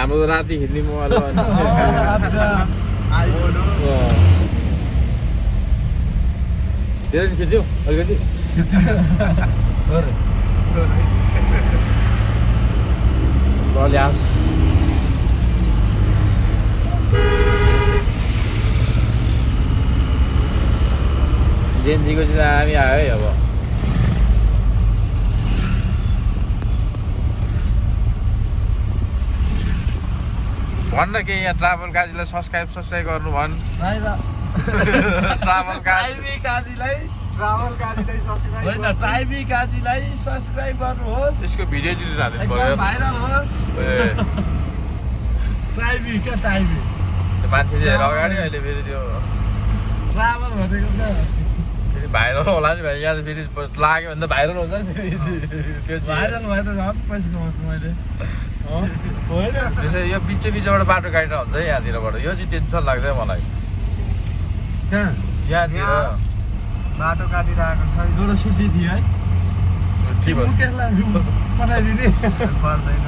हाम्रो राति हिँड्ने मोबाइल धेरै खिच्यो अलिकति जेनजीको चाहिँ हामी आयो है अब भन्न के यहाँ ट्राभल काजीलाई सब्सक्राइब गर्नु भन् ट्राभल काजीलाई सब्सक्राइब गर्नुहोस् यसको भिडियो भाइरल होस् मान्छे चाहिँ अगाडि अहिले फेरि त्यो ट्राभल भनेको फेरि भाइरल होला नि भाइ यहाँ त फेरि लाग्यो भने त भाइरल हुन्छ नि त्यो भाइरल भयो त झन् पैसा कमाउँछु मैले त्यसै यो बिचबाट बाटो काटेर हुन्छ है यहाँतिरबाट यो चाहिँ टेन्सन लाग्छ मलाई यहाँतिर बाटो काटिरहेको छ एउटा छुट्टी थियो है छुट्टी पठाइदिने पर्दैन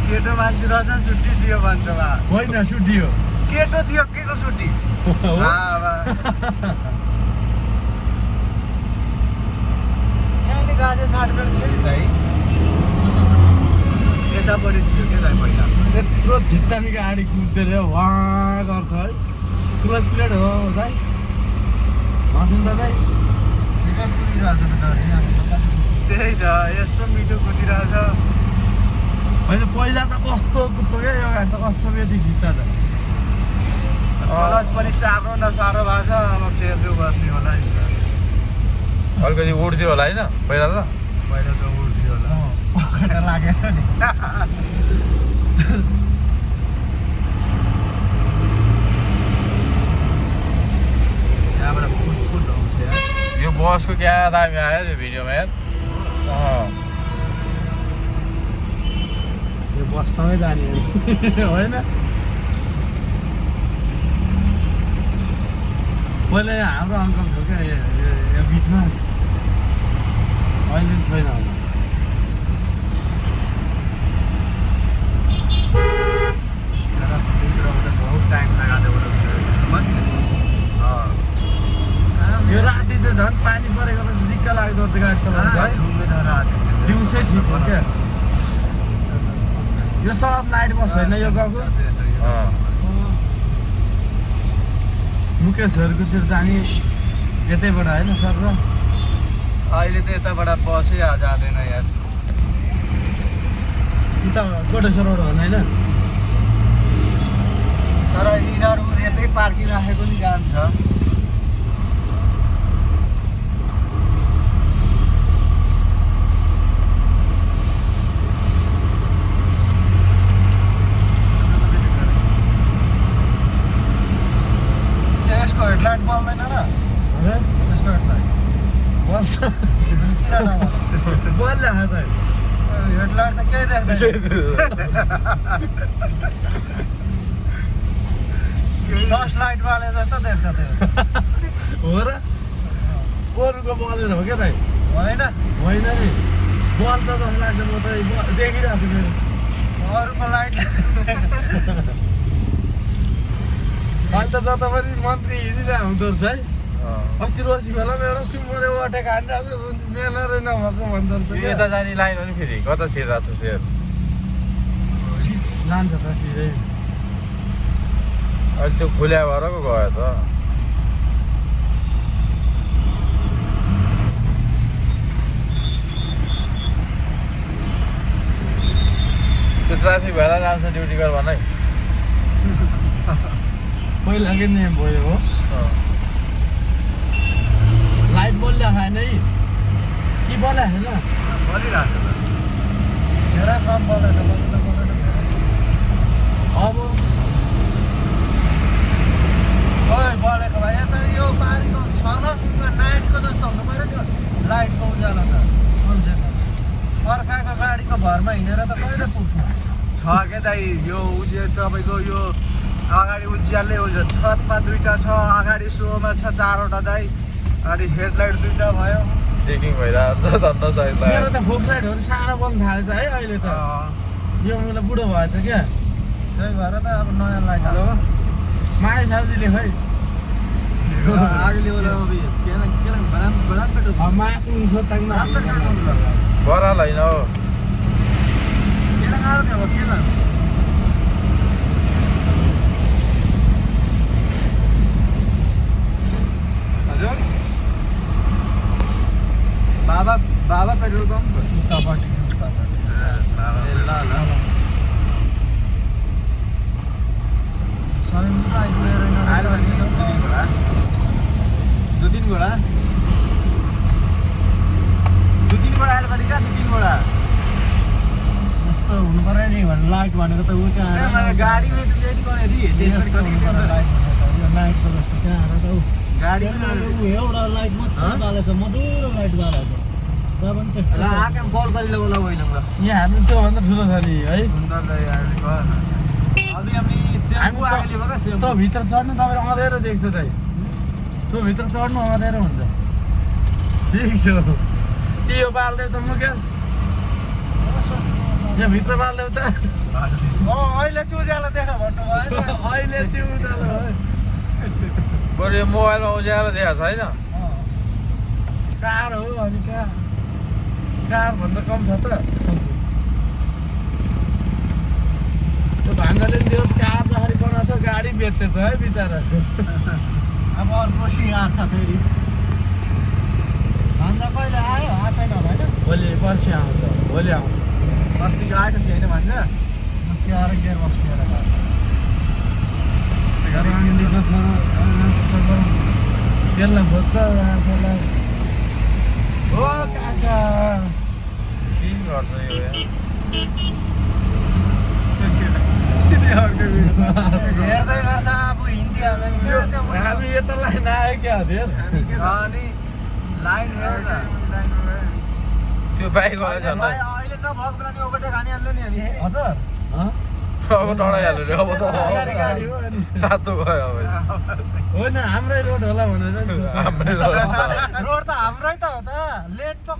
केटो मान्छे रहेछ छुट्टी दियो भन्छ होइन छुट्टी हो केटो थियो के को छुट्टी यहाँनिर आज 60 मिनट थियो नि भाइ यतापट्टि थियो के दाइ पहिला यत्रो झिट्टामी गाडी कुद्दै वहाँ गर्छ है क्लच प्लेट हो दाइ हँसुन त दाइ त्यही त यस्तो मिठो कुदिरहेछ होइन पहिला त कस्तो कुद्थ्यो क्या यो गाडी त कस्तो यति झिट्टा त क्लच पनि साह्रो नसाह्रो भएको छ अब टेर्छु बस्ने होला नि अलिकति उड्थ्यो होला होइन पहिला त उड्थ्यो होला पखेटा लागेको थियो नि यहाँबाट फुट आउँछ यो बसको क्या दामी आयो त्यो भिडियोमा यार यो बससँगै जाने होइन पहिला हाम्रो अङ्कल थियो क्या यो बिचमा अहिले छैन होला बहुत टाइम लगा यो राति त झन् पानी परेको त दिक्क लाग्दो त्यो गाडी चलाउनु दिउँसै ठिक हो क्या यो सब लाइट बस होइन यो गाउँको मुकेशहरूकोतिर जाने यतैबाट होइन सर र अहिले त यताबाट बसै जाँदैन यार उता कोटेश्वरबाट हो होइन तर यिनीहरू यतै पार्किङ राखेको नि जान्छ हेडलाइट बल्दैन र त्यसको हेडलाइट बल्छ बल्छ हेडलाइट त केही देख्दैन टर्च लाइट बाले जस्तो देख्छ त्यो हो र अरूको बलेर हो क्या दाइ होइन होइन नि बल्छ जस्तो लाग्छ म त देखिरहेको छु अरूको लाइट अन्त जता पनि मन्त्री हिँडिरहेको हुँदो रहेछ है अस्ति रोसी बेलामा एउटा सुमोले ओटेको हानिरहेको छ मेलरै नभएको भन्दो रहेछ यता जाने लाइन हो नि फेरि कता छिरिरहेको छ सेयर जान्छ त सिधै अहिले त्यो खुल्या भएर पो गयो त त्यो ट्राफिक भएर जान्छ ड्युटी गर भन है पहिलाकै नियम भयो हो लाइट बल्यो खाएन है कि बल्यो होइन बलिरहेको छ धेरै कम बलेछ अब बलेको भए यता यो पारीको छर्लङमा नाइटको जस्तो हुनु पऱ्यो नि लाइटको उज्यालो त कमसेकम अर्काको गाडीको भरमा हिँडेर त कहिले पुग्छ छ क्या दाइ यो तपाईँको यो अगाडि उज्यालै हुन्छ छतमा दुईटा छ अगाडि सोमा छ 4वटा दाइ अनि हेडलाइट दुईटा भयो सेकिङ भइरहेको छ मेरो त फोक साइडहरू साह्रो बल्न थालेछ है अहिले त यो मलाई बुढो भएछ क्या त्यही भएर त अब नयाँ लाइट हेलो माया साउजीले खै अगले वाला अभी केना बराम पेटो मायाको हुन्छ तङ्ग बराल होइन हो केना गाह्रो थियो अब केना हजुर बाबा पेट्रोल पम्प उतापट्टि दो तीन घोड़ा आएर कति कहाँ 2-3 घोड़ा यस्तो हुनु पर्यो नि भने लाइट भनेको त उ त्यहाँ गाडीमा त त्यति गर्ने लाइटको जस्तो त्यहाँ आएर त गाडी उ एउटा लाइट मात्रै बालेछ मधुरो लाइट बालेछ र पनि त्यस्तो आकाम कल गरिले बोला होइन ल यहाँ हाल्नु त्योभन्दा ठुलो छ नि है अभी हामी सेम्पू आगेले बगा सेम्पू त्यो भित्र चढ्नु तपाईँ अँधेरो देख्छ त त्यो भित्र चढ्नु अँधेरो हुन्छ ठिक छ के यो बाल्दै त मुकेश यहाँ भित्र बाल्दै त अहिले चाहिँ उज्यालो देखा भन्नु भयो अहिले चाहिँ उज्यालो भयो बरु यो मोबाइलमा उज्यालो देखाएको छैन कार हो अनि कार भन्दा कम छ त त्यो भान्जाले पनि देओस् कार जसरी बनाएको छ गाडी बेच्दैछ है बिचरा अब अर्को सिँगार छ फेरि भान्जा कहिले आयो आएको छैन होला होइन भोलि पर्सि आउँछ भोलि आउँछ अस्तिको आएको थियो होइन भान्जा अस्ति आएर गियर बक्स लिएर राङ्गीको छ त्यसलाई खोज्छ आफूलाई हो काका के गर्छ यो हेर्दै गर्छ अब हिन्दी हामी यता लाइन आयो क्या धेरै अनि लाइन हेर न त्यो बाइकवाला झन् अहिले नभएको बेला नि ओभरटेक हानिहाल्नु नि अनि हजुर अब डढाइहाल्यो रे अब त सातो गयो अब होइन हाम्रै रोड होला भनेर नि हाम्रै रोड त हाम्रै त हो त लेट पो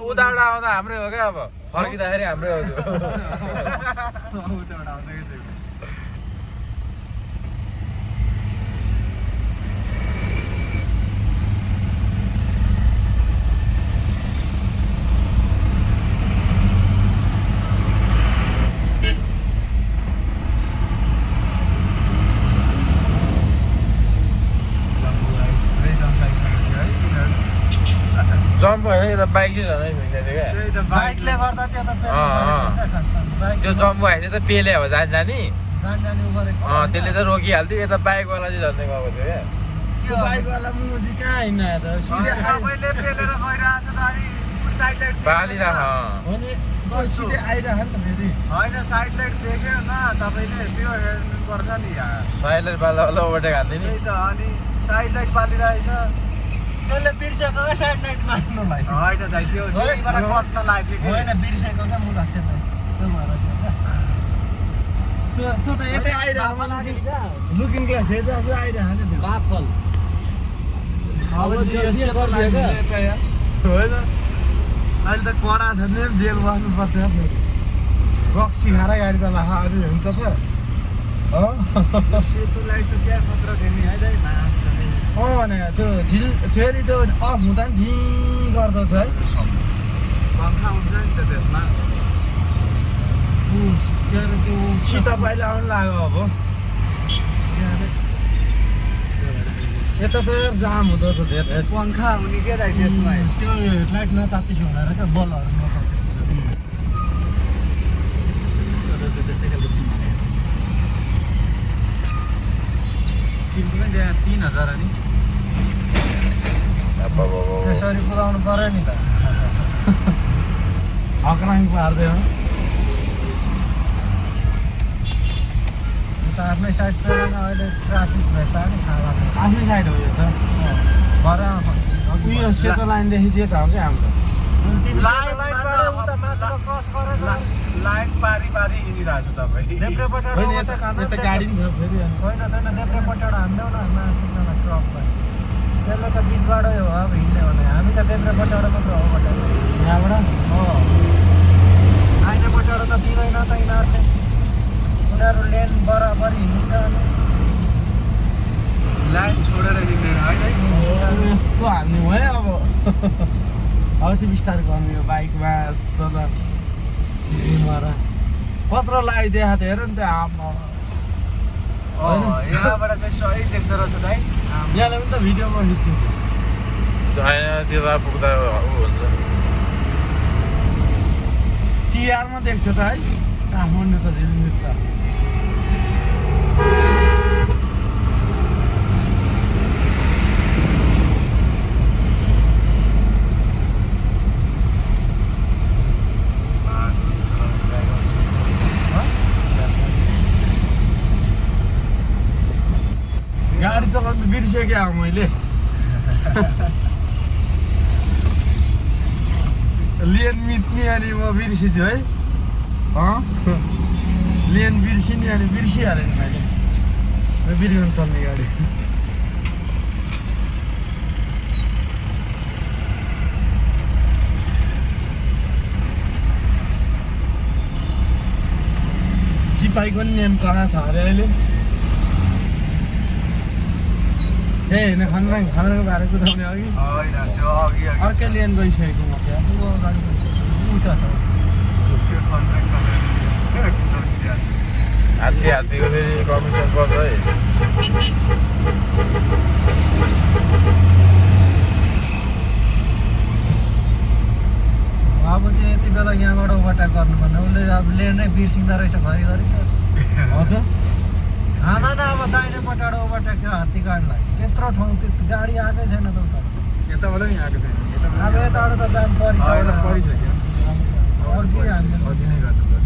उदाबाट आउँदा हाम्रै हो क्या अब फर्किँदाखेरि हाम्रै हो त्यो जम्प भयो यता बाइक चाहिँ झनै भइसक्यो क्या बाइकले गर्दा चाहिँ त्यो जम्प भएपछि त पेले अब जान जाने जानी उ गरेको त्यसले त रोकिहाल्थ्यो यता बाइकवाला चाहिँ झन्डै गएको थियो क्या त्यो बाइकवाला मुजी कहाँ हिँड्न आयो त सिधै तपाईँले पेलेर गइरहेछ त अनि साइड लाइट बालिराख अनि सिधै आइरह नि त फेरि होइन साइड लाइट देख्यो न तपाईँले त्यो हेर्नुपर्छ नि यहाँ साइडलाई बाला ओभरटेक हान्दिने त्यही त अनि साइड लाइट बालिरहेछ त्यसले बिर्सेको क्या साइड लाइट मार्नुलाई होइन दाइ त्यो कट्न लाग्यो कि होइन बिर्सेको क्या मुला त्यसलाई त्यो भएर त्यो त यतै आइरहेको लुकिङ ग्लास हेर्दा यसो आइरहेको थियो बाफल अब होइन अहिले त कडा छ नि जेल बस्नुपर्छ फेरि रक्सी खाएर गाडी चलाएको अनि हुन्छ त सेतो लाइट त क्या खतरा थियो नि है दाइ भने त्यो झिल फेरि त्यो अफ हुँदा नि झिँ गर्दछ है पङ्खा हुन्छ नि त त्यसमा त्यो सिता पाइला आउनु लाग्यो अब यता त जाम हुँदो रहेछ धेरै पङ्खा हुने के दाइ त्यसमा त्यो हेडलाइट नतातिस हुँदैन क्या बलहरू चिम्पुमै त्यहाँ 3000 अनि त्यसरी कुदाउनु पर्यो नि त हक्राङ पार्दैन आफ्नै साइड अहिले ट्राफिक भेट्दा नि खाला आफ्नै साइड हो यो त भएर उयो सेतो लाइनदेखि जे त हो क्या हाम्रो लाइन पारी हिँडिरहेको छु तपाईँ देब्रेपट्टि यता गाडी पनि छ फेरि छैन देब्रेपट्टिबाट हान्दैउ न माथिबाट ट्रकलाई त्यसले त बिचबाट हो अब हिँड्ने भने हामी त देब्रेपट्टिबाट मात्र हो यहाँबाट हो यतापट्टिबाट त दिँदैन त यिनीहरूले उनीहरू लेन बराबर हिँड्छ लाइन छोडेर हिँड्दैन है यस्तो हाल्ने भयो अब अब चाहिँ बिस्तारै गर्नु यो बाइकमा सदा सिधीमा कत्रो लगाइदिएको थियो हेर नि त्यो आमा यहाँबाट चाहिँ सही देख्दो रहेछ दाइ यहाँले पनि त भिडियोमा खिच्थ्यो त्यो पुग्दा हुन्छ तिहारमा देख्छ त है काठमाडौँ त झिलमिल त गाडी चलाउनु बिर्सेँ अब मैले लेन मिच्ने अनि म बिर्सिन्छु है लेन बिर्सिने अनि बिर्सिहालेँ नि मैले बिर्सिनु चल्ने गाडी सिपाहीको नि नियम कहाँ छ अरे अहिले ए होइन खनरङको बारे कुदाउने अघि होइन त्यो अघि अर्कै लेन गइसकेको म त्यहाँ उता छ त्यो हात्तीको फेरि कमिसन पर्छ है अब चाहिँ यति बेला यहाँबाट ओभरटेक गर्नुपर्ने उसले अब लेनै बिर्सिँदो रहेछ घरिघरि हजुर हाँदैन अब दाहिनेपट्टिबाट ओभरटेक थियो हात्ती गाडीलाई त्यत्रो ठाउँ त्यो गाडी आएकै छैन त उता यताबाट नि आएको छैन अब यताबाट त जाम परिसक्यो परिसक्यो अर्कै हामीले अघि नै गर्नुपर्छ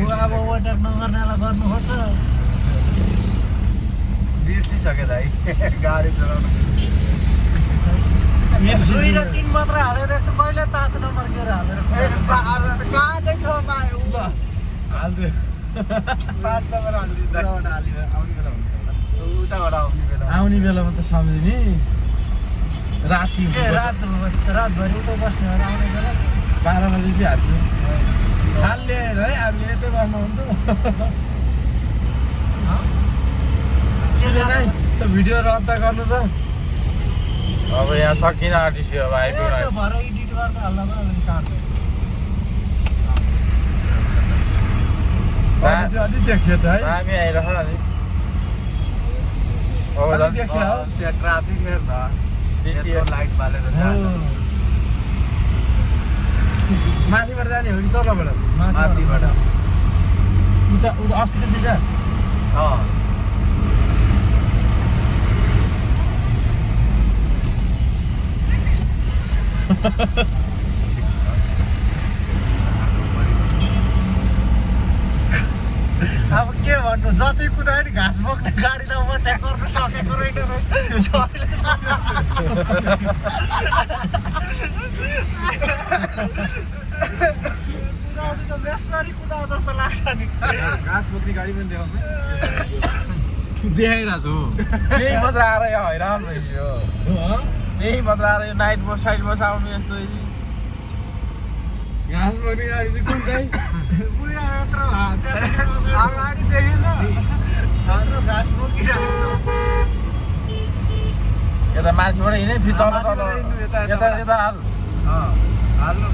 ऊ अब ओभरटेक नगर्नेलाई गर्नु खोज्छ बिर्सिसक्यो दाइ गाडी चलाउनु 2 र 3 मात्र हालेको देख्छु कहिले 5 नम्बर गेर हालेर कहाँ चाहिँ छ हाल्दै 5 नम्बर हालिदिँदा उताबाट आउने बेला आउने बेलामा त सम्झिने राति रातभरि उतै बस्ने हो आउने बेला 12 बजी चाहिँ हाल्छु हाल ल्याएर है हामीले यतै बस्नु हुन्थ्यो नै त भिडियो रद्द गर्नु त अब यहाँ सकिन आँटिसक्यो अब आइपुग्यो भएर एडिट गर्दा हाल्दा पनि काट्छ अलिक देखियो छ है हामी आइरह अनि अब अलिक देखियो हो त्यहाँ ट्राफिक हेर्न सिटी लाइट बालेर माथिबाट जाने हो कि तलबाट माथिबाट उता अस्ति दिँदा अब के भन्नु जति कुदायो नि घाँस बोक्ने गाडीलाई ओभरटेक गर्नु सकेको रहेन कुदाउनु त बेसरी कुदाउ जस्तो लाग्छ नि घाँस बोक्ने गाडी पनि देखाउँछ देखाइरहेको छु त्यही मात्र आएर यहाँ हैरान भइसक्यो त्यही मात्र आएर यो नाइट बस साइड बस आउनु यस्तो घाँस बोक्ने गाडी चाहिँ कुन चाहिँ पुरा यत्रो अगाडि देखेन यत्रो घाँस बोकिरहेको यता माथिबाट हिँडे फेरि तल तल यता यता हाल हाल्नु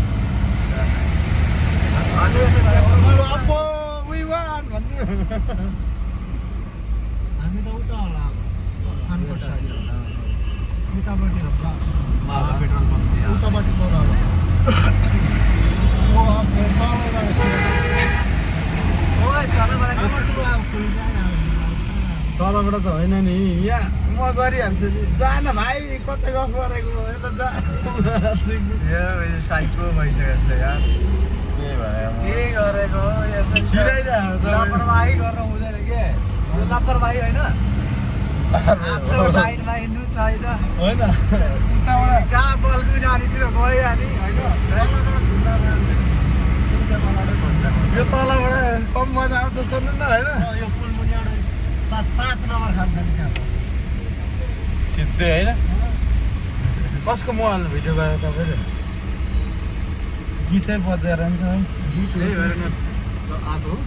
हामी त उता होला अब खानकोट साइड उतापट्टि होला पेट्रोल पम्प उतापट्टि होला तलबाट त होइन नि यहाँ म गरिहाल्छु नि जान भाइ कतै गफ गरेको यता जा साइको भइसकेको छ यार के भने के गरेको छिराइरहेको लापरवाही गर्नु हुँदैन के यो लापरवाही होइन आफ्नो लाइनमा हिँड्नु छैन होइन उताबाट कहाँ बल्कु जानेतिर गइहाल्ने होइन यो तलबाट कम मजा आउँछ सुन्नु न होइन यो पुल मुनिबाट 5 नम्बर खान्छ नि त्यहाँ सिधै होइन कसको मोबाइलमा भिडियो गयो तपाईँले गीतै बजेर नि छ है त्यही भएर न आएको हो।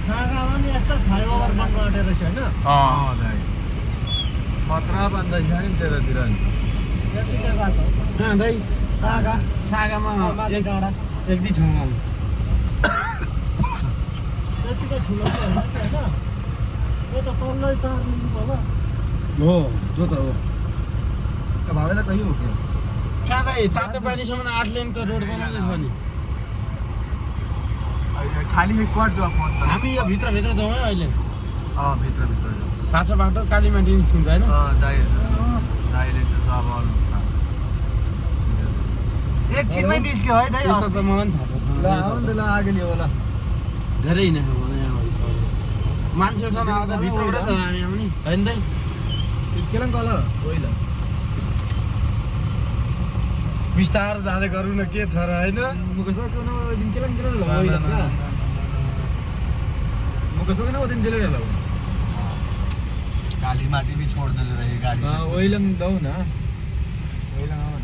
सागामा नि यस्तो फ्लाइओभर बन्नु आँटेको रहेछ होइन दाइ खतरा बन्दैछ नि त्यतातिर नि त्यतिकै गएको हो। कहाँ दाइ सागा सागामा माथि डाँडा एक दुई ठाउँमा त्यतिकै ठुलो चाहिँ होइन नि होइन यो त तल्लै 4 मिनट होला हो जो त हो भावेलाई कहीँ हो क्या कहाँ दाइ तातो पानीसम्म 8 लेनको रोड बनाउँदैछ भने खाली कट जो फोन त हामी यो भित्रभित्र जाउँ है अहिले भित्र भित्र जाऊ थाहा छ बाटो कालीमाटी निस्किन्छ होइन दाइले त अब अरू एकछिनमै निस्क्यो है दाइ यता त मलाई पनि थाहा छ ल आउनु त ल आगेली होला धेरै हिँडेको मलाई यहाँ मान्छे उठाउन आउँदा भित्रबाटै त हामी आउने होइन दाइ केलाङ कल ओइल बिस्तारो जाँदै गरौँ न के छ र होइन मुकेशमा किन दिन केलाङ केलाङ ल ओइल मुकेशमा किन दिन दिले ल काली माटी भी छोड़ दे रही गाड़ी ओइलङ दौ न ओइलङ